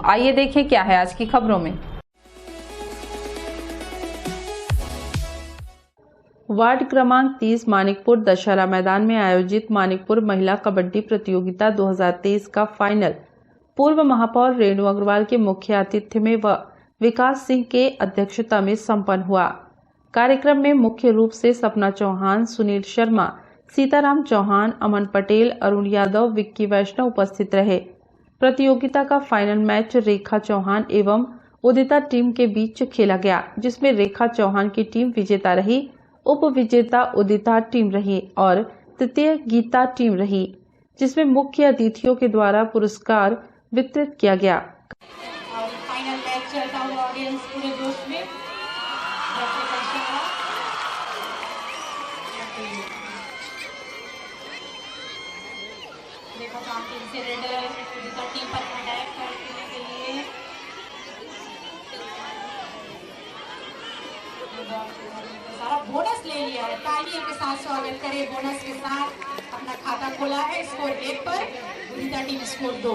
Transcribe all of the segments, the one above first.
आइए देखें क्या है आज की खबरों में। वार्ड क्रमांक 30 मानिकपुर दशहरा मैदान में आयोजित मानिकपुर महिला कबड्डी प्रतियोगिता 2023 का फाइनल पूर्व महापौर रेणु अग्रवाल के मुख्य आतिथ्य में व विकास सिंह के अध्यक्षता में संपन्न हुआ। कार्यक्रम में मुख्य रूप से सपना चौहान, सुनील शर्मा, सीताराम चौहान, अमन पटेल, अरुण यादव, विक्की वैष्णव उपस्थित रहे। प्रतियोगिता का फाइनल मैच रेखा चौहान एवं उदिता टीम के बीच खेला गया, जिसमें रेखा चौहान की टीम विजेता रही, उप विजेता उदिता टीम रही और तृतीय गीता टीम रही, जिसमें मुख्य अतिथियों के द्वारा पुरस्कार वितरित किया गया। और फाइनल मैच चलता हुआ ऑडियंस पूरे जोश में देखो टीम से रेडर टीम पर अटैक करने के लिए सारा बोनस ले लिया है। तालियों के साथ स्वागत करें। बोनस के साथ अपना खाता खोला है। स्कोर 1 पर उदिता टीम, स्कोर 2।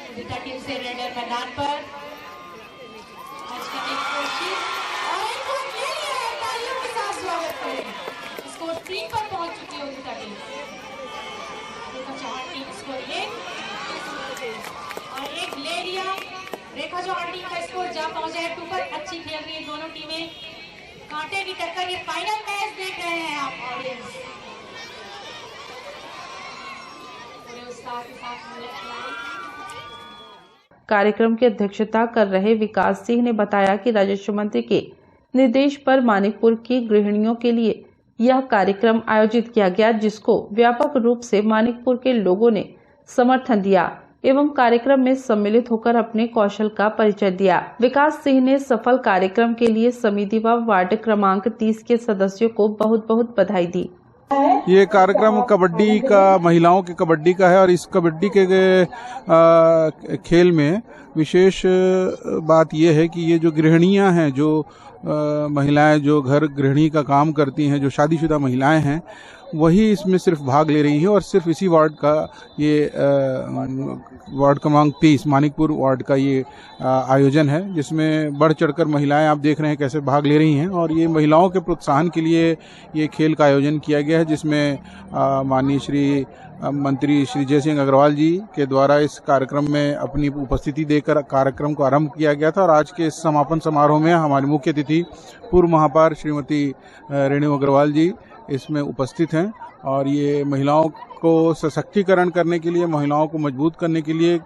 उदिता टीम से रेडर मैदान पर मैच करने की कोशिश और एक गोल ले लिया है। तालियों के साथ स्वागत करें। स्कोर 3 पर पहुंच चुकी है उदिता टीम। रेखा चौहान टीम स्कोर 1 और 1 ले लिया। रेखा चौहान टीम का स्कोर जा पहुंचा है 2 पर। अच्छी खेल रही है दोनों टीमें, कांटे की टक्कर। ये फाइनल मैच देख रहे हैं आप ऑडियंस, पूरे उत्साह के साथ। कार्यक्रम की अध्यक्षता कर रहे विकास सिंह ने बताया कि राजस्व मंत्री के निर्देश पर मानिकपुर की गृहिणियों के लिए यह कार्यक्रम आयोजित किया गया, जिसको व्यापक रूप से मानिकपुर के लोगों ने समर्थन दिया एवं कार्यक्रम में सम्मिलित होकर अपने कौशल का परिचय दिया। विकास सिंह ने सफल कार्यक्रम के लिए समिति व वार्ड क्रमांक 30 के सदस्यों को बहुत बहुत बधाई दी। ये कार्यक्रम कबड्डी का, महिलाओं की कबड्डी का है और इस कबड्डी के खेल में विशेष बात यह है कि ये जो गृहिणियां हैं, जो महिलाएं जो घर गृहिणी का काम करती हैं, जो शादीशुदा महिलाएं हैं, वही इसमें सिर्फ भाग ले रही है। और सिर्फ इसी वार्ड का ये वार्ड क्रमांक 30 मानिकपुर वार्ड का ये आयोजन है, जिसमें बढ़ चढ़कर महिलाएं आप देख रहे हैं कैसे भाग ले रही हैं। और ये महिलाओं के प्रोत्साहन के लिए ये खेल का आयोजन किया गया है, जिसमें माननीय श्री मंत्री श्री जय सिंह अग्रवाल जी के द्वारा इस कार्यक्रम में अपनी उपस्थिति देकर कार्यक्रम को आरंभ किया गया था। और आज के इस समापन समारोह में हमारे मुख्य अतिथि पूर्व महापौर श्रीमती रेणु अग्रवाल जी इसमें उपस्थित हैं। और ये महिलाओं को सशक्तिकरण करने के लिए, महिलाओं को मजबूत करने के लिए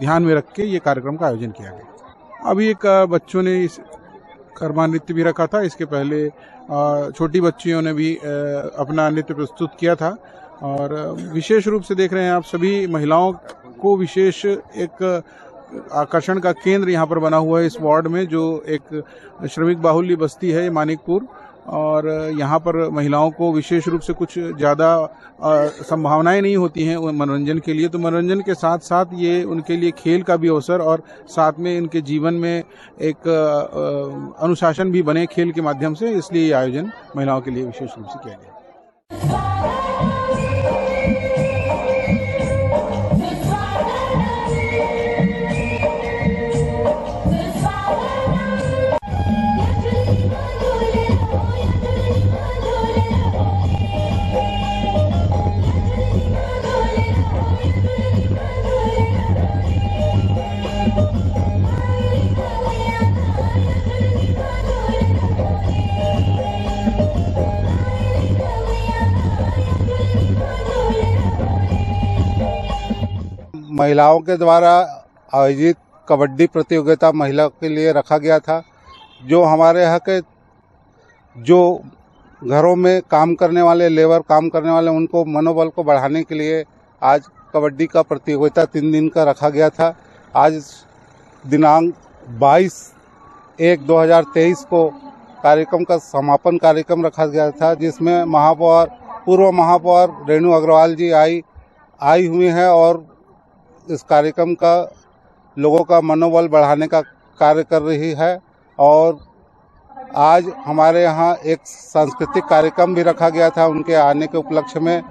ध्यान में रख के ये कार्यक्रम का आयोजन किया गया। अभी एक बच्चों ने इस कर्मा नृत्य भी रखा था। इसके पहले छोटी बच्चियों ने भी अपना नृत्य प्रस्तुत किया था। और विशेष रूप से देख रहे हैं आप, सभी महिलाओं को विशेष एक आकर्षण का केंद्र यहाँ पर बना हुआ है इस वार्ड में, जो एक श्रमिक बाहुल्य बस्ती है मानिकपुर। और यहाँ पर महिलाओं को विशेष रूप से कुछ ज़्यादा संभावनाएं नहीं होती हैं मनोरंजन के लिए, तो मनोरंजन के साथ साथ ये उनके लिए खेल का भी अवसर और साथ में इनके जीवन में एक अनुशासन भी बने खेल के माध्यम से, इसलिए ये आयोजन महिलाओं के लिए विशेष रूप से किया गया। महिलाओं के द्वारा आयोजित कबड्डी प्रतियोगिता महिला के लिए रखा गया था। जो हमारे यहाँ के जो घरों में काम करने वाले, लेबर काम करने वाले, उनको मनोबल को बढ़ाने के लिए आज कबड्डी का प्रतियोगिता 3 दिन का रखा गया था। आज दिनांक 22/1/2023 को कार्यक्रम का समापन कार्यक्रम रखा गया था, जिसमें पूर्व महापौर रेणु अग्रवाल जी आई हुई हैं और इस कार्यक्रम का लोगों का मनोबल बढ़ाने का कार्य कर रही है। और आज हमारे यहाँ एक सांस्कृतिक कार्यक्रम भी रखा गया था उनके आने के उपलक्ष्य में,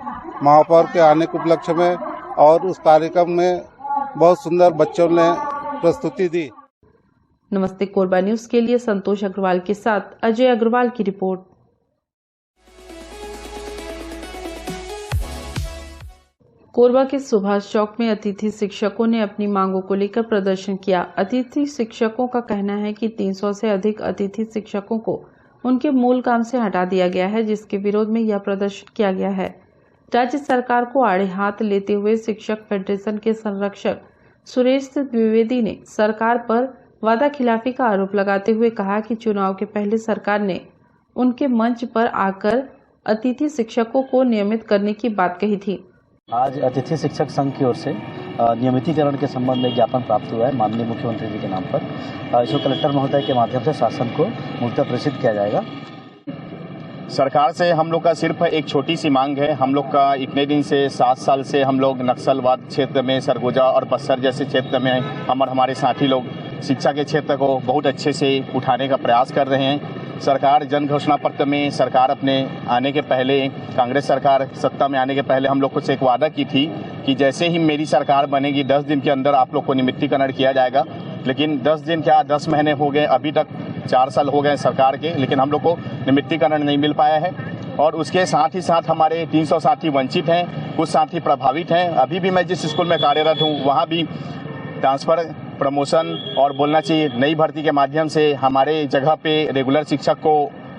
महापौर के आने के उपलक्ष्य में। और उस कार्यक्रम में बहुत सुंदर बच्चों ने प्रस्तुति दी। नमस्ते कोरबा न्यूज के लिए संतोष अग्रवाल के साथ अजय अग्रवाल की रिपोर्ट। कोरबा के सुभाष चौक में अतिथि शिक्षकों ने अपनी मांगों को लेकर प्रदर्शन किया। अतिथि शिक्षकों का कहना है कि 300 से अधिक अतिथि शिक्षकों को उनके मूल काम से हटा दिया गया है, जिसके विरोध में यह प्रदर्शन किया गया है। राज्य सरकार को आड़े हाथ लेते हुए शिक्षक फेडरेशन के संरक्षक सुरेश द्विवेदी ने सरकार पर वादा खिलाफी का आरोप लगाते हुए कहा कि चुनाव के पहले सरकार ने उनके मंच पर आकर अतिथि शिक्षकों को नियमित करने की बात कही थी। आज अतिथि शिक्षक संघ की ओर से नियमितीकरण के संबंध में ज्ञापन प्राप्त हुआ है माननीय मुख्यमंत्री जी के नाम पर। इसको कलेक्टर महोदय के माध्यम से शासन को मूलतः प्रेषित किया जाएगा। सरकार से हम लोग का सिर्फ एक छोटी सी मांग है। हम लोग का इतने दिन से 7 साल से हम लोग नक्सलवाद क्षेत्र में सरगोजा और बस्तर जैसे क्षेत्र में हमारे साथी लोग शिक्षा के क्षेत्र को बहुत अच्छे से उठाने का प्रयास कर रहे हैं। सरकार जन घोषणा पत्र में सरकार अपने आने के पहले, कांग्रेस सरकार सत्ता में आने के पहले हम लोग को एक वादा की थी कि जैसे ही मेरी सरकार बनेगी 10 दिन के अंदर आप लोग को नियमितीकरण किया जाएगा। लेकिन 10 दिन क्या 10 महीने हो गए, अभी तक 4 साल हो गए सरकार के, लेकिन हम लोग को नियमितीकरण नहीं मिल पाया है। और उसके साथ ही साथ हमारे 300 साथी वंचित हैं, कुछ साथी प्रभावित हैं। अभी भी मैं जिस स्कूल में कार्यरत हूँ वहाँ भी ट्रांसफ़र, प्रमोशन और बोलना चाहिए नई भर्ती के माध्यम से हमारे जगह पे रेगुलर शिक्षक को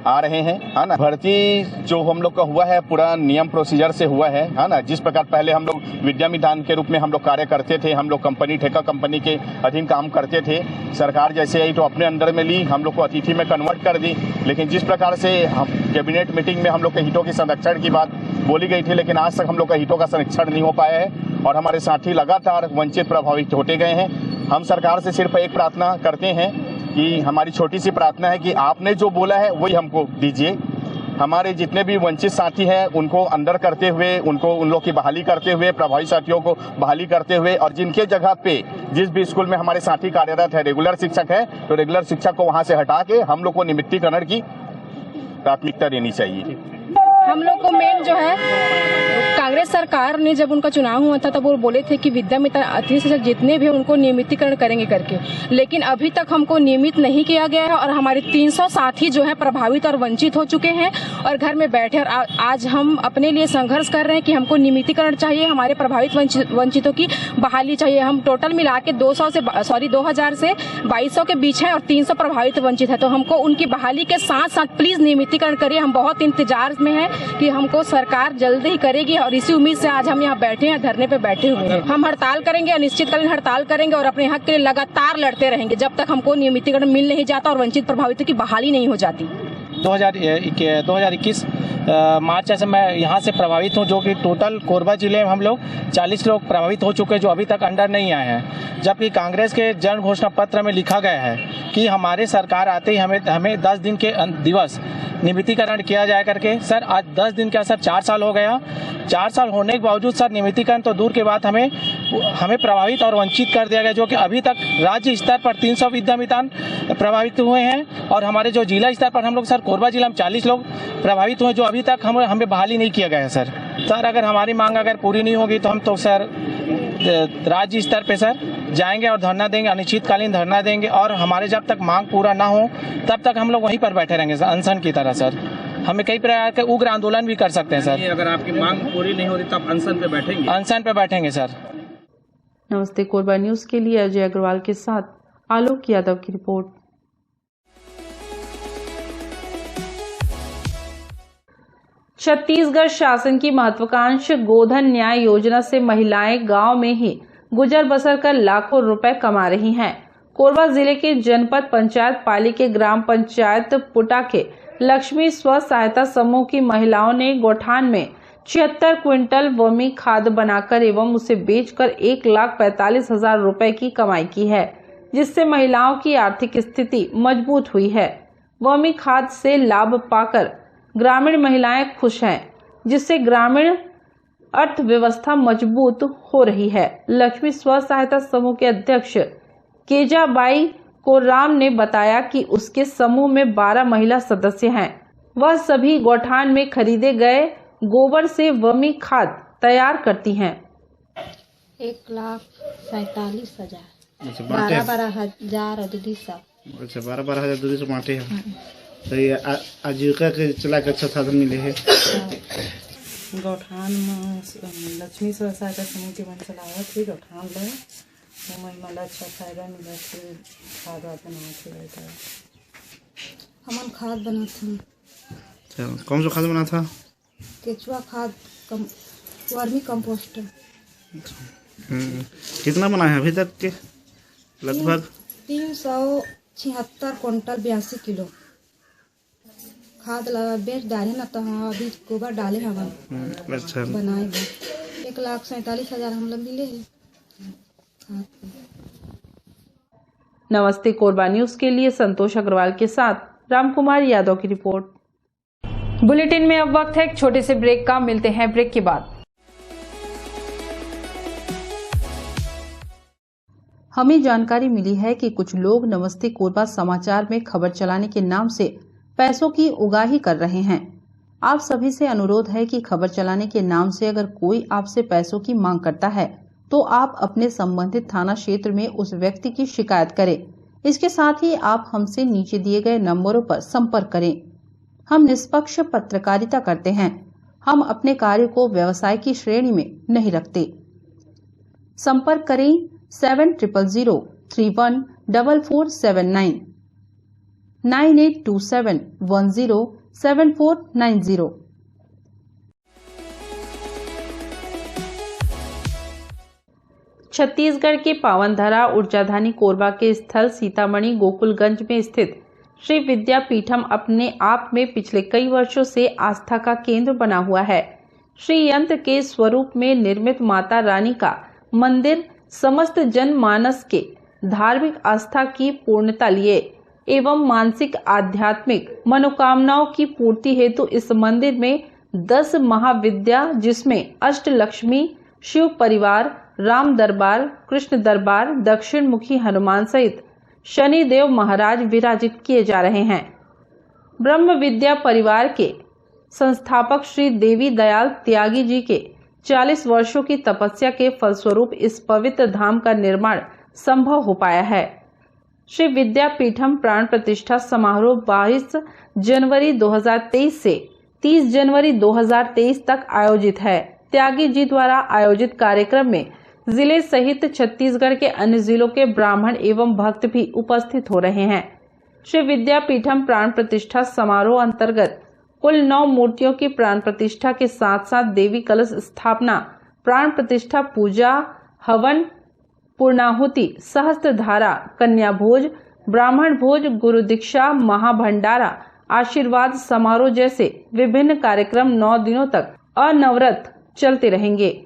आ रहे हैं, है ना। भर्ती जो हम लोग का हुआ है पूरा नियम प्रोसीजर से हुआ है ना। जिस प्रकार पहले हम लोग विद्या मितान के रूप में हम लोग कार्य करते थे, हम लोग कंपनी, ठेका कंपनी के अधीन काम करते थे। सरकार जैसे आई तो अपने अंडर में ली, हम लोग को अतिथि में कन्वर्ट कर दी। लेकिन जिस प्रकार से कैबिनेट मीटिंग में हम लोग के हितों के संरक्षण की बात बोली गई थी, लेकिन आज तक हम लोग का हितों का संरक्षण नहीं हो पाया है और हमारे साथी लगातार वंचित, प्रभावित होते गए हैं। हम सरकार से सिर्फ एक प्रार्थना करते हैं कि हमारी छोटी सी प्रार्थना है कि आपने जो बोला है वही हमको दीजिए। हमारे जितने भी वंचित साथी हैं उनको अंदर करते हुए, उन लोग की बहाली करते हुए, प्रभावित साथियों को बहाली करते हुए, और जिनके जगह पे जिस भी स्कूल में हमारे साथी कार्यरत है, रेगुलर शिक्षक है, तो रेगुलर शिक्षक को वहां से हटा के हम लोग को नियमितीकरण की प्राथमिकता देनी चाहिए। हम लोग को मेन जो है, कांग्रेस सरकार ने जब उनका चुनाव हुआ था तब वो बोले थे कि विद्या मितान अतिथि शिक्षक जितने भी उनको नियमितीकरण करेंगे करके, लेकिन अभी तक हमको नियमित नहीं किया गया है और हमारे 300 साथी जो है प्रभावित और वंचित हो चुके हैं और घर में बैठे। और आज हम अपने लिए संघर्ष कर रहे हैं कि हमको नियमितीकरण चाहिए, हमारे प्रभावित वंचितों की बहाली चाहिए। हम टोटल मिला के 2000 से 2200 के बीच है और 300 प्रभावित वंचित है, तो हमको उनकी बहाली के साथ साथ प्लीज नियमितीकरण करिए। हम बहुत इंतजार में है कि हमको सरकार जल्दी ही करेगी और इसी उम्मीद से आज हम यहाँ बैठे हैं, धरने पे बैठे हुए हैं। हम हड़ताल करेंगे, अनिश्चितकालीन हड़ताल करेंगे और अपने हक के लिए लगातार लड़ते रहेंगे जब तक हमको नियमितीकरण मिल नहीं जाता और वंचित प्रभावितों की बहाली नहीं हो जाती। 2021 मार्च से मैं यहाँ से प्रभावित हूँ, जो कि टोटल कोरबा जिले में हम लोग 40 लोग प्रभावित हो चुके हैं जो अभी तक अंडर नहीं आए हैं। जबकि कांग्रेस के जन घोषणा पत्र में लिखा गया है कि हमारे सरकार आते ही हमें 10 दिन के दिवस नियमितीकरण किया जाए करके। सर आज 10 दिन का सर 4 साल हो गया। 4 साल होने के बावजूद सर नियमितीकरण तो दूर के बात हमें प्रभावित और वंचित कर दिया गया, जो कि अभी तक राज्य स्तर पर 300 विद्या मितान प्रभावित हुए हैं और हमारे जो जिला स्तर पर हम लोग सर कोरबा जिला में 40 लोग प्रभावित हुए जो अभी तक हमें बहाली नहीं किया गया है। सर अगर हमारी मांग अगर पूरी नहीं होगी तो हम तो सर राज्य स्तर पे सर जाएंगे और धरना देंगे, अनिश्चितकालीन धरना देंगे और हमारे जब तक मांग पूरा ना हो तब तक हम लोग वहीं पर बैठे रहेंगे सर, अनशन की तरह। सर हमें कई प्रकार के उग्र आंदोलन भी कर सकते हैं सर। अगर आपकी मांग पूरी नहीं होती तब अनशन पे बैठेंगे? अनशन पे बैठेंगे सर। नमस्ते कोरबा न्यूज के लिए अजय अग्रवाल के साथ आलोक यादव की रिपोर्ट। छत्तीसगढ़ शासन की महत्वाकांक्षी गोधन न्याय योजना से महिलाएं गांव में ही गुजर बसर कर लाखों रुपए कमा रही हैं। कोरबा जिले के जनपद पंचायत पाली के ग्राम पंचायत पुटा के लक्ष्मी स्व सहायता समूह की महिलाओं ने गौठान में 76 क्विंटल वर्मी खाद बनाकर एवं उसे बेचकर 1,45,000 रुपए की कमाई की है, जिससे महिलाओं की आर्थिक स्थिति मजबूत हुई है। वर्मी खाद से लाभ पाकर ग्रामीण महिलाएं खुश हैं, जिससे ग्रामीण अर्थव्यवस्था मजबूत हो रही है। लक्ष्मी स्व सहायता समूह के अध्यक्ष केजाबाई को राम ने बताया कि उसके समूह में 12 महिला सदस्य हैं। वह सभी गौठान में खरीदे गए गोबर से वर्मी खाद तैयार करती हैं। 1,47,000। अच्छा, बांटे हैं। 12,000 और दीदी सब। अच्छा, 12,000 दूरी से बांटे हैं। तो ये आजीविका के चला के अच्छा साधन मिले है। गौठान में लक्ष्मी स्व सहायता समूह के बन चलावत थी गौठान ले मला अच्छा फायदा मिला थे। खाद बनाए थे हमन खाद बना था। अच्छा, कौन सा खाद बना था? केचुआ खाद, वर्मी कंपोस्ट। कितना बना है अभी तक के? लगभग 376 क्विंटल 82 किलो खाद लगा बेच डाले ना। तो हाँ, अभी गोबर डाले हवन। अच्छा, बनाए 1,47,000 हम लोग मिले हैं। नमस्ते कोरबा न्यूज के लिए संतोष अग्रवाल के साथ रामकुमार यादव की रिपोर्ट। बुलेटिन में अब वक्त है एक छोटे से ब्रेक का। मिलते हैं ब्रेक के बाद। हमें जानकारी मिली है कि कुछ लोग नमस्ते कोरबा समाचार में खबर चलाने के नाम से पैसों की उगाही कर रहे हैं। आप सभी से अनुरोध है कि खबर चलाने के नाम से अगर कोई आपसे पैसों की मांग करता है तो आप अपने संबंधित थाना क्षेत्र में उस व्यक्ति की शिकायत करें। इसके साथ ही आप हमसे नीचे दिए गए नंबरों पर संपर्क करें। हम निष्पक्ष पत्रकारिता करते हैं। हम अपने कार्य को व्यवसाय की श्रेणी में नहीं रखते। संपर्क करें 7000314479 9827107490। छत्तीसगढ़ के पावनधरा ऊर्जाधानी कोरबा के स्थल सीतामढ़ी गोकुलगंज में स्थित श्री विद्यापीठम अपने आप में पिछले कई वर्षों से आस्था का केंद्र बना हुआ है। श्री यंत्र के स्वरूप में निर्मित माता रानी का मंदिर समस्त जनमानस के धार्मिक आस्था की पूर्णता लिए एवं मानसिक आध्यात्मिक मनोकामनाओं की पूर्ति हेतु इस मंदिर में 10 महाविद्या जिसमें अष्टलक्ष्मी, शिव परिवार, राम दरबार, कृष्ण दरबार, दक्षिण मुखी हनुमान सहित शनिदेव महाराज विराजित किए जा रहे हैं। ब्रह्म विद्या परिवार के संस्थापक श्री देवी दयाल त्यागी जी के 40 वर्षों की तपस्या के फलस्वरूप इस पवित्र धाम का निर्माण संभव हो पाया है। श्री विद्यापीठम प्राण प्रतिष्ठा समारोह 22 जनवरी 2023 से 30 जनवरी 2023 तक आयोजित है। त्यागी जी द्वारा आयोजित कार्यक्रम में जिले सहित छत्तीसगढ़ के अन्य जिलों के ब्राह्मण एवं भक्त भी उपस्थित हो रहे हैं। श्री विद्यापीठम प्राण प्रतिष्ठा समारोह अंतर्गत कुल 9 मूर्तियों की प्राण प्रतिष्ठा के साथ साथ देवी कलश स्थापना, प्राण प्रतिष्ठा पूजा, हवन, पूर्णाहुति, सहस्त्र धारा, कन्या भोज, ब्राह्मण भोज, गुरु दीक्षा, महाभंडारा, आशीर्वाद समारोह जैसे विभिन्न कार्यक्रम 9 दिनों तक अनवरत चलते रहेंगे,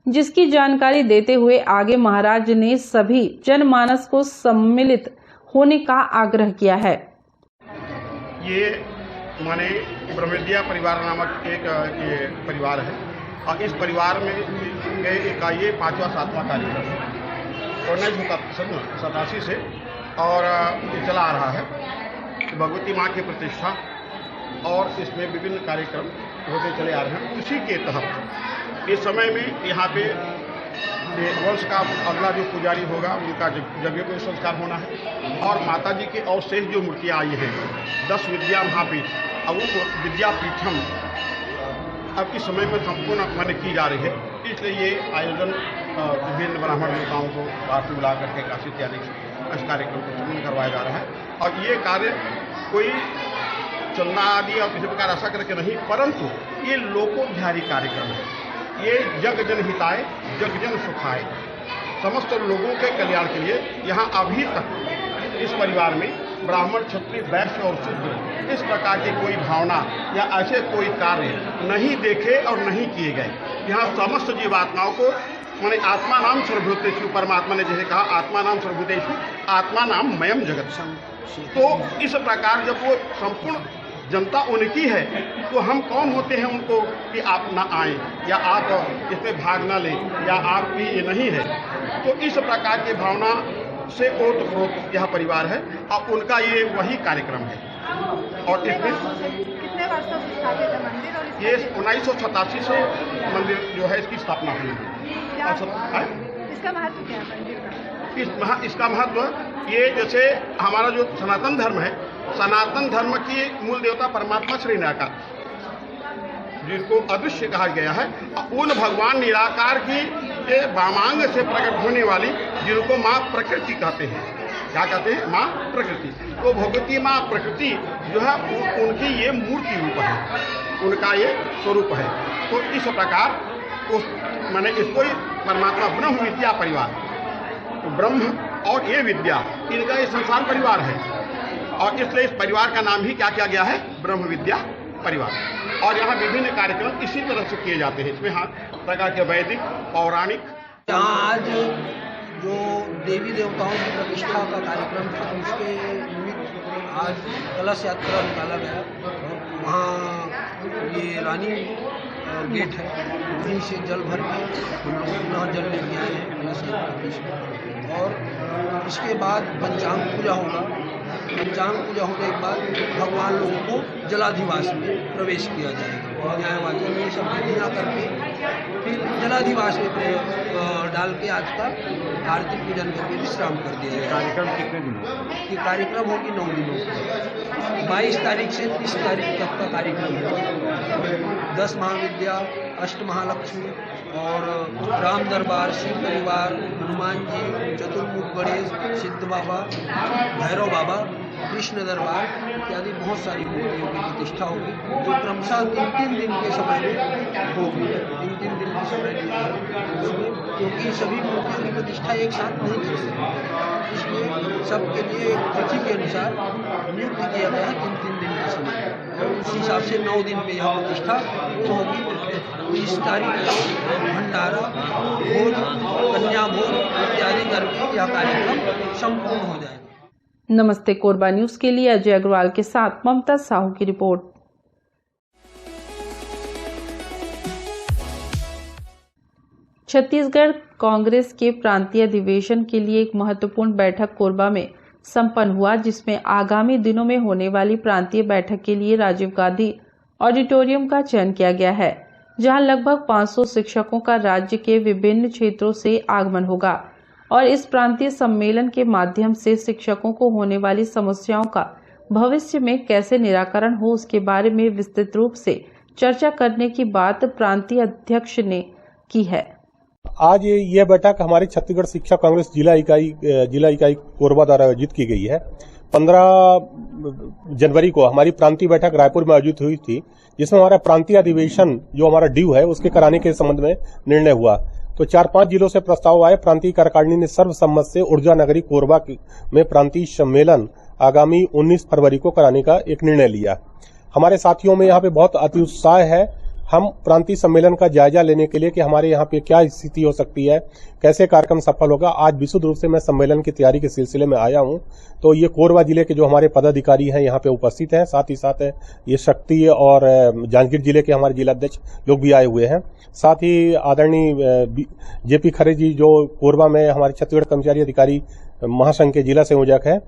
जिसकी जानकारी देते हुए आगे महाराज ने सभी जनमानस को सम्मिलित होने का आग्रह किया है। ये माने ब्रह्मविद्या परिवार नामक एक ये परिवार है और इस परिवार में का ये 5वां-7वां कार्यक्रम है 1987 से और ये चला आ रहा है। भगवती माँ की प्रतिष्ठा और इसमें विभिन्न कार्यक्रम होते चले आ रहे हैं। उसी के तहत इस समय में यहाँ पे वंश का अगला जो पुजारी होगा उनका यज्ञ को संस्कार होना है और माता जी के अवशेष जो मूर्तियाँ आई हैं 10 विद्या महापीठ अब वो विद्यापीठम अब इस समय में संपूर्ण मान्य की जा रही है। इसलिए ये आयोजन विभिन्न ब्राह्मण देवताओं को बाहर से बुला करके काशी इत्यादि इस कार्यक्रम को संपन्न करवाया जा रहा है और ये कार्य कोई चंदा आदि और किसी प्रकार ऐसा करके नहीं, परंतु ये लोकोद्धारी कार्यक्रम है। ये जग जन हिताय जग जन सुखाय, समस्त लोगों के कल्याण के लिए यहाँ अभी तक इस परिवार में ब्राह्मण, क्षत्रिय, वैश्य और शूद्र इस प्रकार की कोई भावना या ऐसे कोई कार्य नहीं देखे और नहीं किए गए। यहाँ समस्त जीवात्माओं को माने आत्मा नाम सर्वभूतेषु, परमात्मा ने जैसे कहा आत्मा नाम सर्वभूतेषु आत्मा नाम मयम जगत। तो इस प्रकार जब वो संपूर्ण जनता उनकी है तो हम कौन होते हैं उनको कि आप ना आएं या आप इसमें भाग ना लें या आपकी ये नहीं है। तो इस प्रकार की भावना से ओतप्रोत यह परिवार है और उनका ये वही कार्यक्रम है। और इसमें कितने वर्षों से स्थापित है मंदिर? और ये 1987 से मंदिर जो है इसकी स्थापना हुई है। इसका महत्व क्या है मंदिर का? इसका महत्व ये, जैसे हमारा जो सनातन धर्म है, सनातन धर्म की मूल देवता परमात्मा श्री निराकार, जिसको अदृश्य कहा गया है, उन भगवान निराकार की वामांग से प्रकट होने वाली, जिनको माँ प्रकृति कहते हैं। क्या कहते हैं? माँ प्रकृति। तो भगवती माँ प्रकृति जो है उनकी ये मूर्ति रूप है, उनका ये स्वरूप है। तो इस प्रकार उस मैंने इसको परमात्मा ब्रह्म विद्या परिवार, तो ब्रह्म और ये विद्या, इनका ये संसार परिवार है, और इसलिए इस परिवार का नाम ही क्या किया गया है? ब्रह्म विद्या परिवार। और यहाँ विभिन्न कार्यक्रम इसी तरह से किए जाते हैं। इसमें हर प्रकार के वैदिक, पौराणिक। यहाँ आज जो देवी देवताओं की प्रतिष्ठा का कार्यक्रम था, उसके निमित्त आज कलश यात्रा निकाला गया। वहाँ ये रानी गेट है, वहीं से जल भर के हम लोग पुनः जल लेके आए हैं कलश यात्रा। और इसके बाद पंचांग पूजा होगा। पंचांग पूजा होने के बाद भगवान लोगों को जलाधिवास में प्रवेश किया जाएगा। न्यायवाचन में सब विधियाँ करके फिर जलाधिवास में डाल के आज का आरती पूजन करके विश्राम कर दिया जाएगा। कार्यक्रम कितने दिनों की कार्यक्रम होगी? 9 दिनों की। 22 तारीख से 30 तारीख तक का कार्यक्रम होगा। 10 महाविद्या, अष्ट महालक्ष्मी और राम दरबार, शिव परिवार, हनुमान जी, चतुर्मुख गणेश, सिद्ध बाबा, भैरव बाबा, कृष्ण दरबार इत्यादि बहुत सारी मूर्तियों की प्रतिष्ठा होगी, जो क्रमशः 3-3 दिन के समय में होगी। 3-3 दिन के समय में, क्योंकि सभी मूर्तियों की प्रतिष्ठा एक साथ नहीं कर सकते, इसलिए सबके लिए तिथि के अनुसार नियुक्त किया गया है 3-3 दिन के समय। और उस हिसाब से 9 दिन में यह प्रतिष्ठा होगी। 30 तारीख को भंडारा, भोज, कन्या भोज इत्यादि करके यह कार्यक्रम संपूर्ण हो जाएगा। नमस्ते कोरबा न्यूज के लिए अजय अग्रवाल के साथ ममता साहू की रिपोर्ट। छत्तीसगढ़ कांग्रेस के प्रांतीय अधिवेशन के लिए एक महत्वपूर्ण बैठक कोरबा में संपन्न हुआ, जिसमें आगामी दिनों में होने वाली प्रांतीय बैठक के लिए राजीव गांधी ऑडिटोरियम का चयन किया गया है, जहां लगभग 500 शिक्षकों का राज्य के विभिन्न क्षेत्रों से आगमन होगा और इस प्रांतीय सम्मेलन के माध्यम से शिक्षकों को होने वाली समस्याओं का भविष्य में कैसे निराकरण हो, उसके बारे में विस्तृत रूप से चर्चा करने की बात प्रांतीय अध्यक्ष ने की है। आज यह बैठक हमारी छत्तीसगढ़ शिक्षक कांग्रेस जिला इकाई कोरबा द्वारा आयोजित की गई है। 15 जनवरी को हमारी प्रांतीय बैठक रायपुर में आयोजित हुई थी, जिसमें हमारा प्रांतीय अधिवेशन जो हमारा ड्यू है उसके कराने के संबंध में निर्णय हुआ। तो 4-5 जिलों से प्रस्ताव आए। प्रांतीय कार्यकारिणी ने सर्वसम्मत से ऊर्जा नगरी कोरबा में प्रांतीय सम्मेलन आगामी 19 फरवरी को कराने का एक निर्णय लिया। हमारे साथियों में यहाँ पे बहुत अति उत्साह है। हम प्रांतीय सम्मेलन का जायजा लेने के लिए कि हमारे यहाँ पे क्या स्थिति हो सकती है, कैसे कार्यक्रम सफल होगा, आज विशुद्ध रूप से मैं सम्मेलन की तैयारी के सिलसिले में आया हूँ। तो ये कोरबा जिले के जो हमारे पदाधिकारी हैं यहाँ पे उपस्थित हैं, साथ ही साथ ये शक्ति और जांजगीर जिले के हमारे जिलाध्यक्ष लोग भी आए हुए हैं। साथ ही आदरणीय जेपी खरे जी जो कोरबा में हमारे छत्तीसगढ़ कर्मचारी अधिकारी महासंघ के जिला संयोजक है,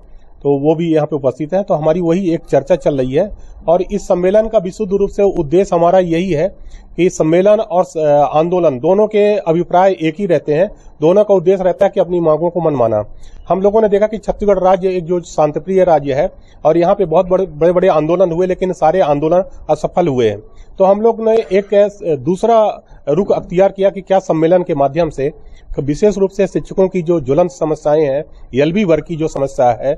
तो वो भी यहाँ पे उपस्थित है। तो हमारी वही एक चर्चा चल रही है और इस सम्मेलन का विशुद्ध रूप से उद्देश्य हमारा यही है कि सम्मेलन और आंदोलन दोनों के अभिप्राय एक ही रहते हैं। दोनों का उद्देश्य रहता है कि अपनी मांगों को मनमाना। हम लोगों ने देखा कि छत्तीसगढ़ राज्य एक जो शांतिप्रिय राज्य है और यहाँ पे बहुत बड़े बड़े आंदोलन हुए, लेकिन सारे आंदोलन असफल हुए हैं। तो हम लोग ने एक दूसरा रुख अख्तियार किया कि क्या सम्मेलन के माध्यम से विशेष रूप से शिक्षकों की जो ज्वलंत समस्याएं हैं, एलबी वर्ग की जो समस्या है,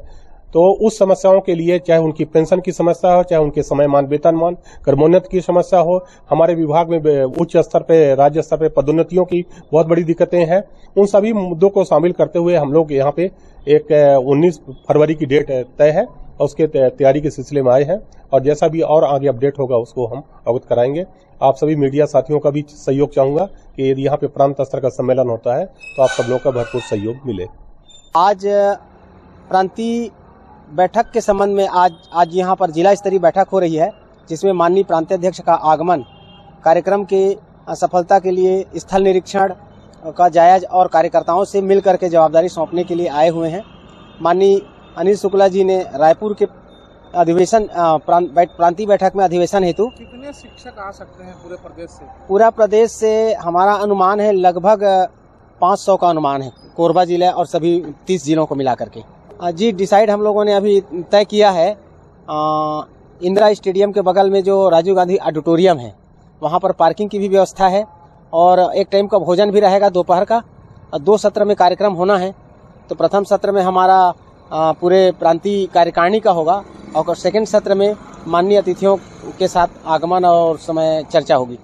तो उस समस्याओं के लिए चाहे उनकी पेंशन की समस्या हो, चाहे उनके समयमान वेतनमान क्रमोन्नति की समस्या हो, हमारे विभाग में उच्च स्तर पे राज्य स्तर पे पदोन्नतियों की बहुत बड़ी दिक्कतें हैं, उन सभी मुद्दों को शामिल करते हुए हम लोग यहाँ पे एक 19 फरवरी की डेट तय है और उसके तैयारी के सिलसिले में आए हैं और जैसा भी और आगे अपडेट होगा उसको हम अवगत कराएंगे। आप सभी मीडिया साथियों का भी सहयोग चाहूंगा कि यदि यहाँ पे प्रांत स्तर का सम्मेलन होता है तो आप सब लोगों का भरपूर सहयोग मिले। आज प्रांतीय बैठक के संबंध में आज यहाँ पर जिला स्तरीय बैठक हो रही है, जिसमें माननीय प्रांतीय अध्यक्ष का आगमन, कार्यक्रम के सफलता के लिए स्थल निरीक्षण का जायज और कार्यकर्ताओं से मिलकर के जवाबदारी सौंपने के लिए आए हुए हैं। माननीय अनिल शुक्ला जी ने रायपुर के अधिवेशन प्रांतीय बैठक में अधिवेशन हेतु कितने शिक्षक आ सकते हैं पूरे प्रदेश से? पूरा प्रदेश से हमारा अनुमान है लगभग 500 का अनुमान है, कोरबा जिला और सभी 30 जिलों को मिला करके। जी डिसाइड हम लोगों ने अभी तय किया है, इंदिरा स्टेडियम के बगल में जो राजीव गांधी ऑडिटोरियम है वहाँ पर पार्किंग की भी व्यवस्था है और एक टाइम का भोजन भी रहेगा दोपहर का। 2 सत्र में कार्यक्रम होना है, तो प्रथम सत्र में हमारा पूरे प्रांतीय कार्यकारिणी का होगा और सेकंड सत्र में माननीय अतिथियों के साथ आगमन और समय चर्चा होगी।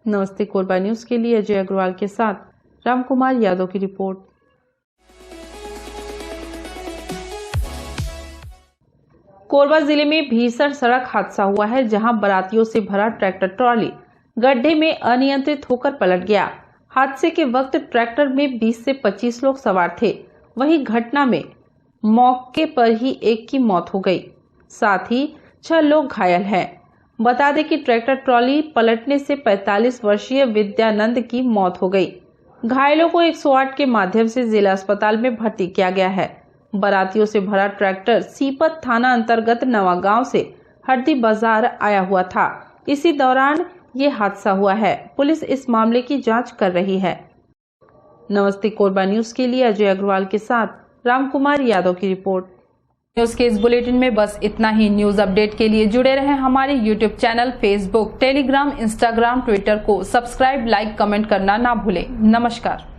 नमस्ते कोरबा न्यूज के लिए अजय अग्रवाल के साथ रामकुमार यादव की रिपोर्ट। कोरबा जिले में भीषण सड़क हादसा हुआ है, जहां बारातियों से भरा ट्रैक्टर ट्रॉली गड्ढे में अनियंत्रित होकर पलट गया। हादसे के वक्त ट्रैक्टर में 20 से 25 लोग सवार थे। वहीं घटना में मौके पर ही एक की मौत हो गई, साथ ही 6 लोग घायल हैं। बता दें कि ट्रैक्टर ट्रॉली पलटने से 45 वर्षीय विद्यानंद की मौत हो गई। घायलों को 108 के माध्यम से जिला अस्पताल में भर्ती किया गया है। बारातियों से भरा ट्रैक्टर सीपत थाना अंतर्गत नवागांव से हरदी बाजार आया हुआ था। इसी दौरान ये हादसा हुआ है। पुलिस इस मामले की जांच कर रही है। नमस्ते कोरबा न्यूज के लिए अजय अग्रवाल के साथ रामकुमार यादव की रिपोर्ट। न्यूज के इस बुलेटिन में बस इतना ही। न्यूज अपडेट के लिए जुड़े रहें हमारे YouTube channel, Facebook, Telegram, Instagram, Twitter को सब्सक्राइब, लाइक, कमेंट करना ना भूलें। नमस्कार।